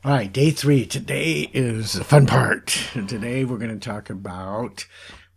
All right, day three. Today is the fun part. Today we're going to talk about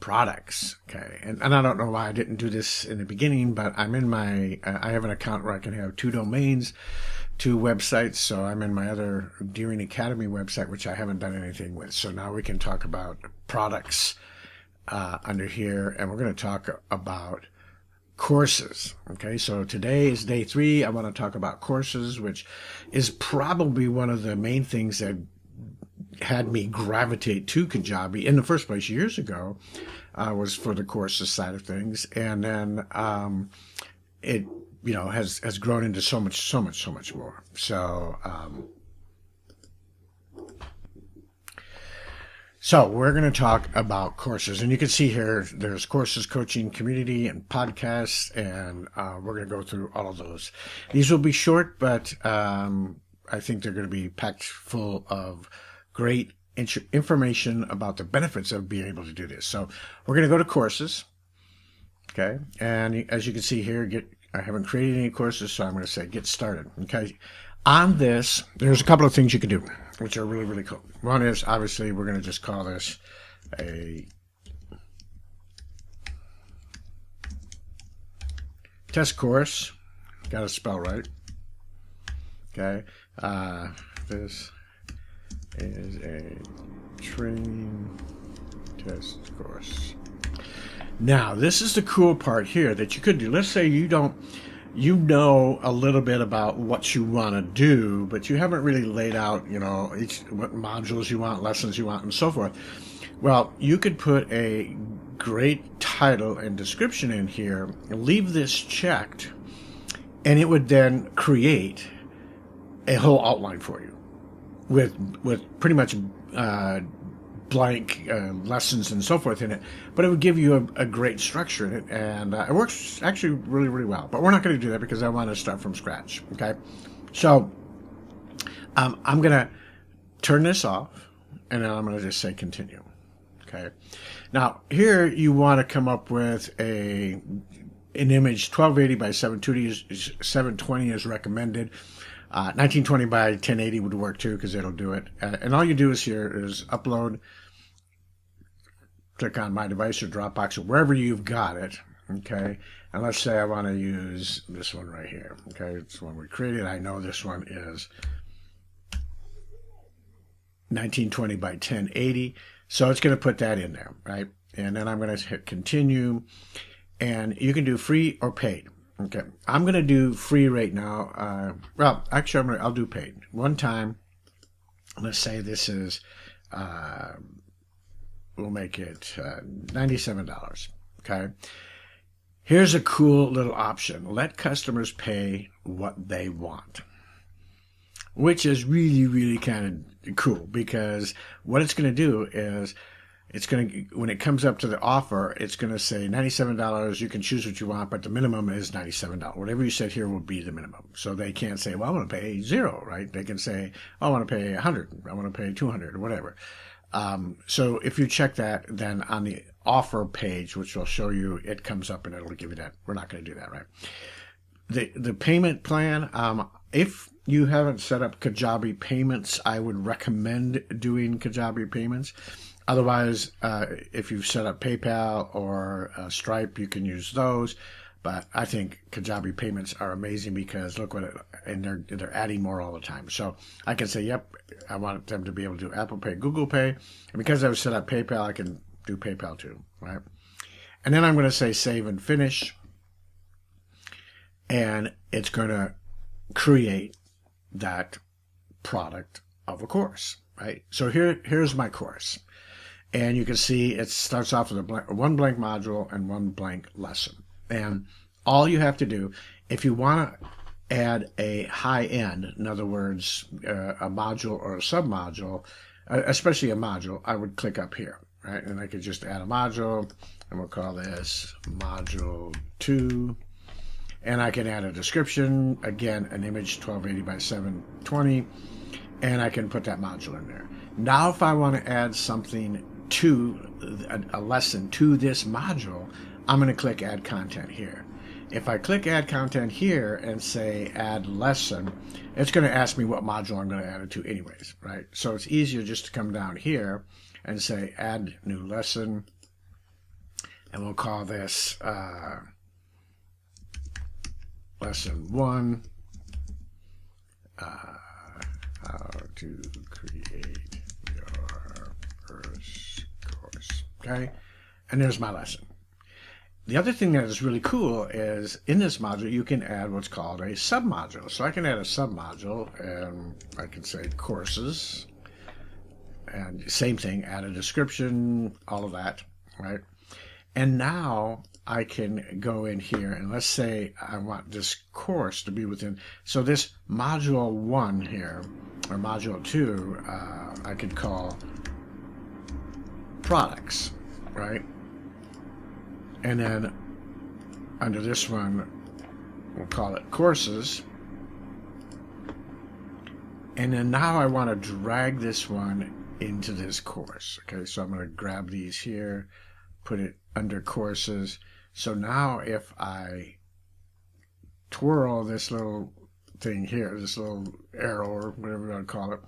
products. Okay. And I don't know why I didn't do this in the beginning, but I'm in I have an account where I can have two domains, two websites. So I'm in my other Deering Academy website, which I haven't done anything with. So now we can talk about products under here, and we're going to talk about courses. Okay, so today is day three. I want to talk about courses, which is probably one of the main things that had me gravitate to Kajabi in the first place years ago, was for the courses side of things. And then it, has grown into so much more. So we're going to talk about courses, and you can see here there's courses, coaching, community, and podcasts, and we're going to go through all of those. These will be short, but I think they're going to be packed full of great information about the benefits of being able to do this. So we're going to go to courses, okay? And as you can see here, I haven't created any courses, so I'm going to say get started, okay? On this, there's a couple of things you can do, which are really, really cool. One is, obviously, we're going to just call this a test course. Got to spell right. Okay. This is a training test course. Now, this is the cool part here that you could do. Let's say you know a little bit about what you want to do, but you haven't really laid out, what modules you want, lessons you want, and so forth. Well, you could put a great title and description in here, leave this checked, and it would then create a whole outline for you with pretty much blank lessons and so forth in it, but it would give you a great structure in it, and it works actually really, really well. But we're not going to do that because I want to start from scratch. Okay, so I'm going to turn this off, and then I'm going to just say continue. Okay, now here you want to come up with an image. 1280 by 720 is recommended. 1920 by 1080 would work too, because it'll do it. And all you do is upload, click on my device or Dropbox or wherever you've got it. Okay. And let's say I want to use this one right here. Okay. It's the one we created. I know this one is 1920 by 1080. So it's going to put that in there, right? And then I'm going to hit continue, and you can do free or paid. Okay, I'm going to do free right now. Well, actually, I'll do paid. One time, let's say this is, we'll make it $97. Okay. Here's a cool little option. Let customers pay what they want, which is really, really kind of cool, because what it's going to do is, when it comes up to the offer, it's going to say $97. You can choose what you want, but the minimum is $97. Whatever you said here will be the minimum. So they can't say, well, I want to pay $0, right? They can say, oh, I want to pay $100. I want to pay $200 or whatever. So if you check that, then on the offer page, which will show you, it comes up and it'll give you that. We're not going to do that, right? The payment plan, if you haven't set up Kajabi payments, I would recommend doing Kajabi payments. Otherwise, if you've set up PayPal or Stripe, you can use those. But I think Kajabi payments are amazing, because look and they're adding more all the time. So I can say, yep, I want them to be able to do Apple Pay, Google Pay, and because I've set up PayPal, I can do PayPal too, right? And then I'm going to say save and finish, and it's going to create that product of a course, right? So here's my course. And you can see it starts off with one blank module and one blank lesson. And all you have to do, if you want to add a high end, in other words, a module or a submodule, especially a module, I would click up here, right? And I could just add a module, and we'll call this module 2. And I can add a description, again, an image 1280 by 720, and I can put that module in there. Now, if I want to add something to a lesson to this module, I'm going to click add content here. If I click add content here and say add lesson, it's going to ask me what module I'm going to add it to anyways, right? So it's easier just to come down here and say add new lesson, and we'll call this lesson 1, how to create your first course. Okay, and there's my lesson. The other thing that is really cool is in this module you can add what's called a submodule. So I can add a submodule, and I can say courses, and same thing, add a description, all of that, right? And now I can go in here and let's say I want this course to be within, so this module 1 here, or module 2, I could call products, right? And then under this one, we'll call it courses. And then now I want to drag this one into this course. Okay, so I'm going to grab these here, put it under courses. So now if I twirl this little thing here, this little arrow or whatever you want to call it,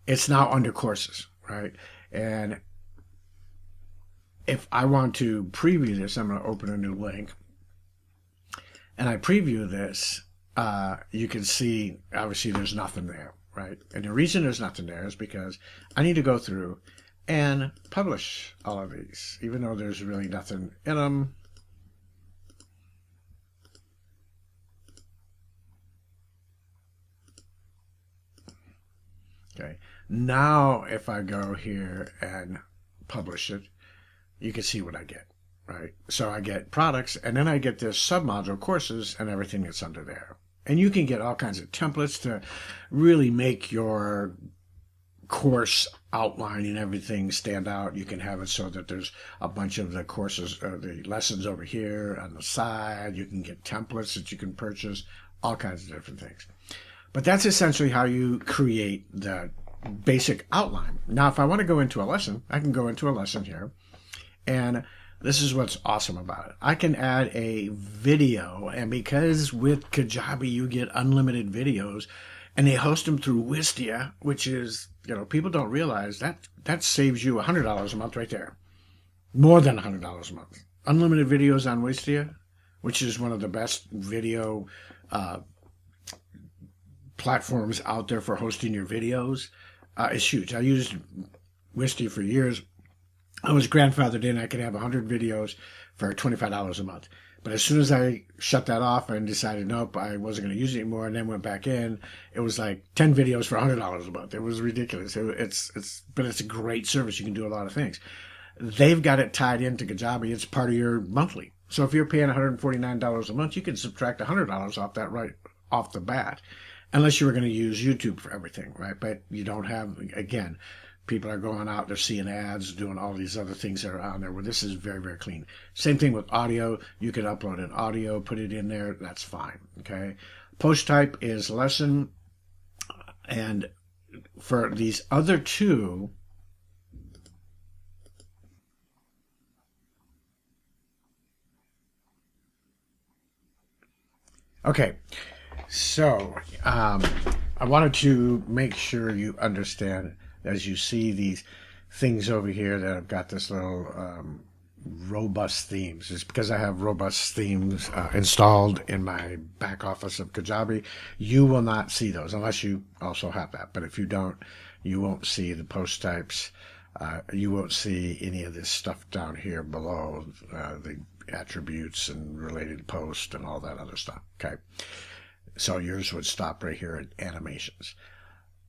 it's now under courses, right? And if I want to preview this, I'm going to open a new link, and I preview this, you can see, obviously, there's nothing there, right? And the reason there's nothing there is because I need to go through and publish all of these, even though there's really nothing in them. Okay, now if I go here and publish it, you can see what I get, right? So I get products, and then I get this submodule courses and everything that's under there. And you can get all kinds of templates to really make your course outline and everything stand out. You can have it so that there's a bunch of the courses, the lessons over here on the side. You can get templates that you can purchase, all kinds of different things. But that's essentially how you create the basic outline. Now, if I want to go into a lesson, I can go into a lesson here. And this is what's awesome about it. I can add a video, and because with Kajabi you get unlimited videos, and they host them through Wistia, which is, people don't realize that saves you $100 a month right there. More than $100 a month. Unlimited videos on Wistia, which is one of the best video platforms out there for hosting your videos, is huge. I used Wistia for years. I was grandfathered in. I could have 100 videos for $25 a month. But as soon as I shut that off and decided, nope, I wasn't going to use it anymore, and then went back in, it was like 10 videos for $100 a month. It was ridiculous. But it's a great service. You can do a lot of things. They've got it tied into Kajabi. It's part of your monthly. So if you're paying $149 a month, you can subtract $100 off that right off the bat, unless you were going to use YouTube for everything, right? But you don't have, again, people are going out, they're seeing ads, doing all these other things that are on there, where this is very, very clean. Same thing with audio. You can upload an audio, put it in there. That's fine, okay? Post type is lesson. And for these other two, okay, so I wanted to make sure you understand, as you see these things over here that have got this little robust themes. It's because I have robust themes installed in my back office of Kajabi. You will not see those unless you also have that. But if you don't, you won't see the post types. You won't see any of this stuff down here below, the attributes and related post and all that other stuff. Okay. So yours would stop right here at animations.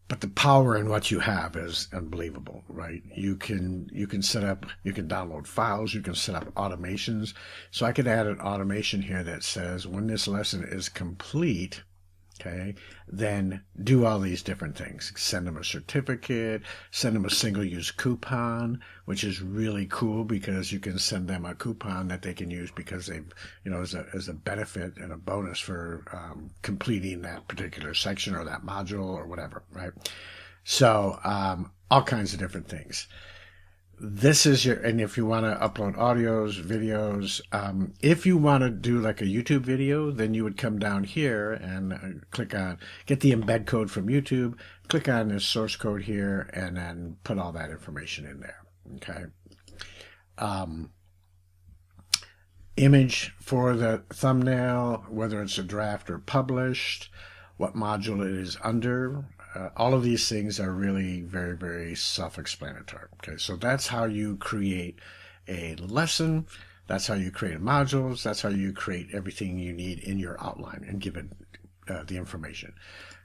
But the power in what you have is unbelievable, right? You can set up, you can download files, you can set up automations. So I could add an automation here that says when this lesson is complete, okay, then do all these different things. Send them a certificate, send them a single-use coupon, which is really cool because you can send them a coupon that they can use because they've, as a benefit and a bonus for completing that particular section or that module or whatever, right? So all kinds of different things. this is your, and if you want to upload audios, videos, if you want to do like a YouTube video, then you would come down here and click on, get the embed code from YouTube, click on this source code here, and then put all that information in there. Okay. Image for the thumbnail, whether it's a draft or published, what module it is under. All of these things are really very, very self-explanatory. Okay, so that's how you create a lesson. That's how you create modules. That's how you create everything you need in your outline and give it the information.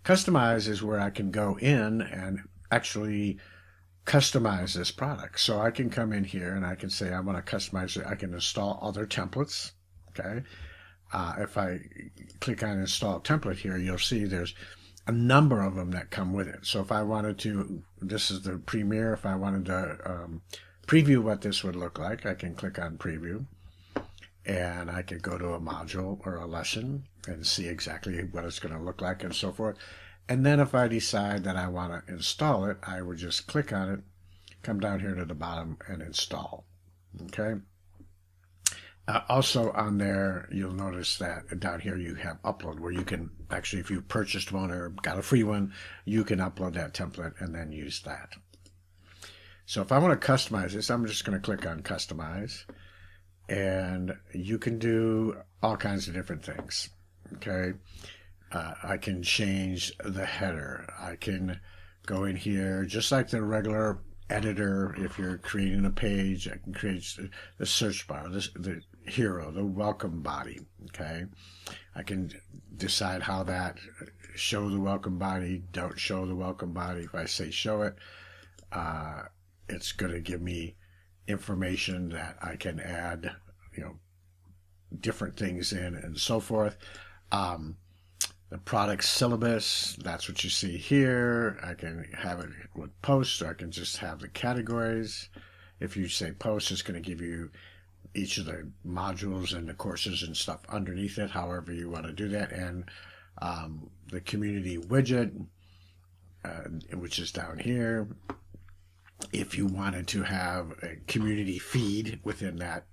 Customize is where I can go in and actually customize this product. So I can come in here and I can say I want to customize it. I can install other templates. Okay. If I click on install template here, you'll see there's a number of them that come with it. So if I wanted to, this is the premiere, if I wanted to preview what this would look like, I can click on preview and I could go to a module or a lesson and see exactly what it's going to look like and so forth. And then if I decide that I want to install it, I would just click on it, come down here to the bottom and install. Okay. Also on there, you'll notice that down here you have upload, where you can actually, if you purchased one or got a free one, you can upload that template and then use that. So if I want to customize this, I'm just going to click on customize, and you can do all kinds of different things. Okay. I can change the header. I can go in here just like the regular editor. If you're creating a page, I can create the search bar, the hero, the welcome body. Okay, I can decide how that, show the welcome body, don't show the welcome body. If I say show it, it's going to give me information that I can add, different things in and so forth. The product syllabus, that's what you see here. I can have it with posts, or I can just have the categories. If you say post, it's going to give you each of the modules and the courses and stuff underneath it, however you want to do that. And the community widget, which is down here. If you wanted to have a community feed within that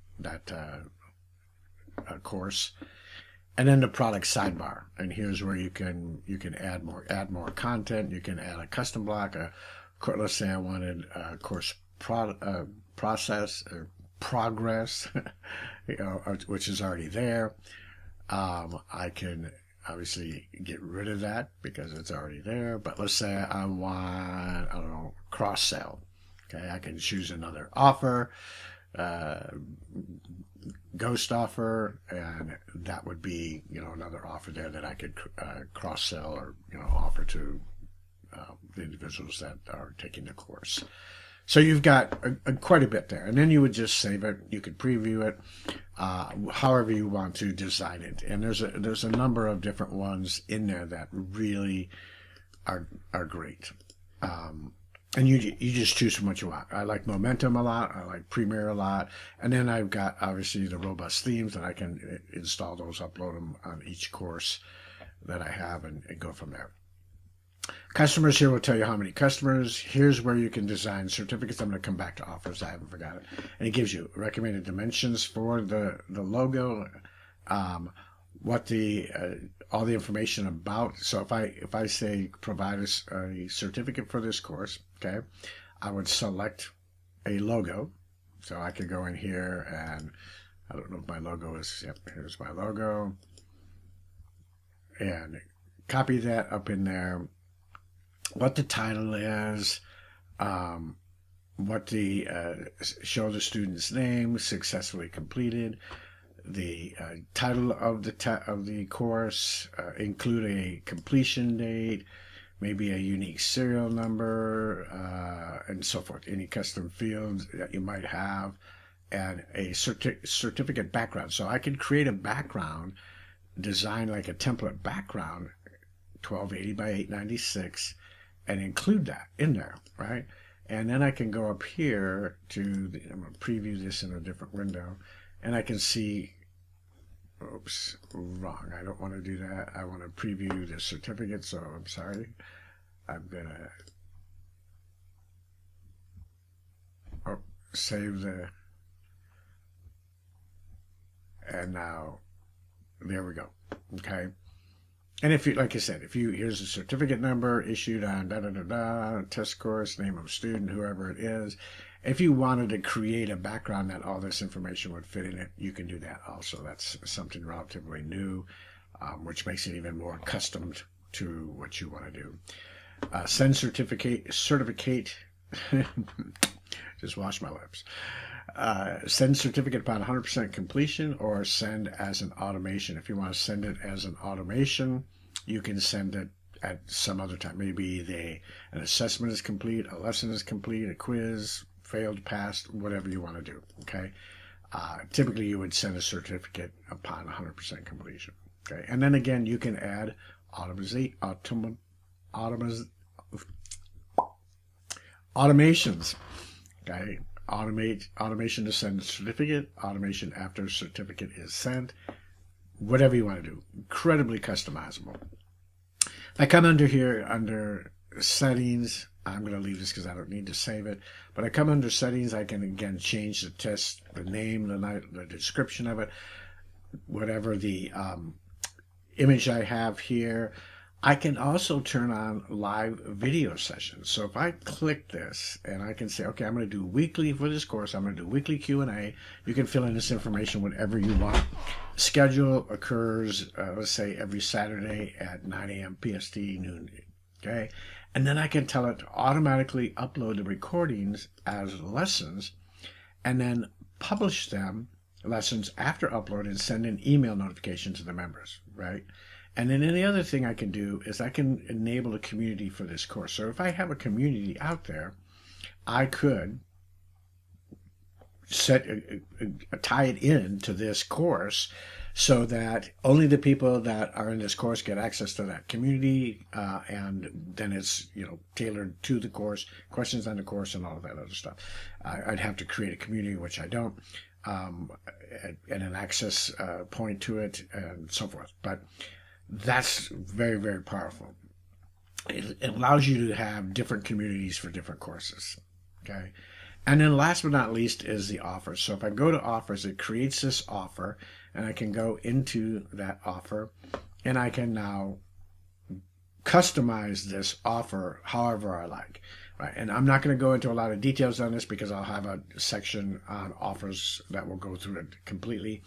course. And then the product sidebar, and here's where you can add more content. You can add a custom block. Let's say I wanted a course process or progress, which is already there. I can obviously get rid of that because it's already there. But let's say I want, I don't know, cross sell. Okay, I can choose another offer. Ghost offer, and that would be another offer there that I could cross sell or offer to the individuals that are taking the course. So you've got quite a bit there, and then you would just save it. You could preview it however you want to design it, and there's a number of different ones in there that really are great. And you just choose from what you want. I like Momentum a lot. I like Premiere a lot. And then I've got, obviously, the robust themes that I can install those, upload them on each course that I have, and go from there. Customers here will tell you how many customers. Here's where you can design certificates. I'm going to come back to offers. I haven't forgotten. And it gives you recommended dimensions for the logo, what all the information about. So if I say provide a certificate for this course, okay, I would select a logo. So I could go in here and I don't know if my logo is, yep, here's my logo, and copy that up in there. What the title is, what the show the student's name, successfully completed, the title of the course, include a completion date, maybe a unique serial number, and so forth. Any custom fields that you might have, and a certificate background. So I could create a background, design like a template background, 1280 by 896, and include that in there, right? And then I can go up here to, I'm going to preview this in a different window, and I can see, oops, wrong. I don't want to do that. I want to preview the certificate, so I'm sorry. I'm going to, oh, save the, and now there we go. Okay. And if you, like I said, if you, here's a certificate number issued on test course, name of student, whoever it is. If you wanted to create a background that all this information would fit in it, you can do that also. That's something relatively new, which makes it even more custom to what you want to do. Send certificate, just wash my lips. Send certificate upon 100% completion, or send as an automation. If you want to send it as an automation, you can send it at some other time. Maybe an assessment is complete, a lesson is complete, a quiz, failed, passed, whatever you want to do. Okay. Typically, you would send a certificate upon 100% completion. Okay. And then again, you can add automations. Okay. Automation to send a certificate, automation after certificate is sent, whatever you want to do. Incredibly customizable. I come under here under settings. I'm going to leave this because I don't need to save it. But I come under settings. I can again change the test, the name, the description of it, whatever the image I have here. I can also turn on live video sessions. So if I click this and I can say, okay, I'm going to do weekly for this course. I'm going to do weekly Q&A. You can fill in this information whenever you want. Schedule occurs, let's say, every Saturday at 9 a.m. PST, noon. Okay. And then I can tell it to automatically upload the recordings as lessons and then publish them, lessons, after upload, and send an email notification to the members, right? And then any other thing I can do is I can enable a community for this course. So if I have a community out there, I could tie it in to this course so that only the people that are in this course get access to that community, and then it's tailored to the course, questions on the course, and all of that other stuff. I'd have to create a community, which I don't, and an access point to it, and so forth. But that's very, very powerful. It allows you to have different communities for different courses. Okay. And then last but not least is the offers. So if I go to offers, it creates this offer, and I can go into that offer, and I can now customize this offer however I like. Right. And I'm not going to go into a lot of details on this because I'll have a section on offers that will go through it completely.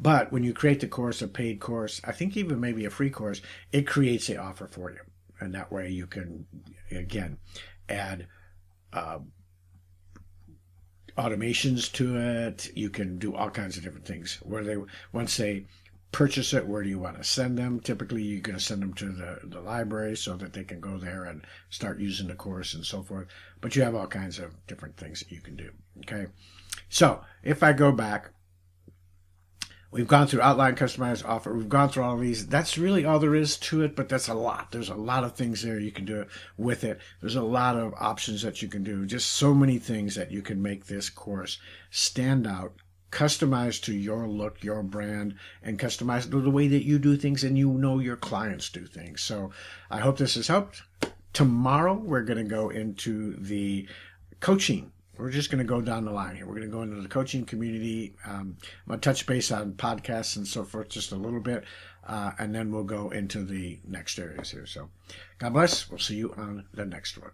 But when you create the course, a paid course, I think even maybe a free course, it creates the offer for you. And that way you can, again, add automations to it. You can do all kinds of different things. Once they purchase it, where do you want to send them? Typically, you're going to send them to the library so that they can go there and start using the course and so forth. But you have all kinds of different things that you can do. Okay. So if I go back, we've gone through outline, customized offer. We've gone through all of these. That's really all there is to it, but that's a lot. There's a lot of things there you can do with it. There's a lot of options that you can do. Just so many things that you can make this course stand out, customized to your look, your brand, and customized to the way that you do things and your clients do things. So I hope this has helped. Tomorrow, we're going to go into the coaching. We're just going to go down the line here. We're going to go into the coaching community. I'm going to touch base on podcasts and so forth just a little bit, and then we'll go into the next areas here. So God bless. We'll see you on the next one.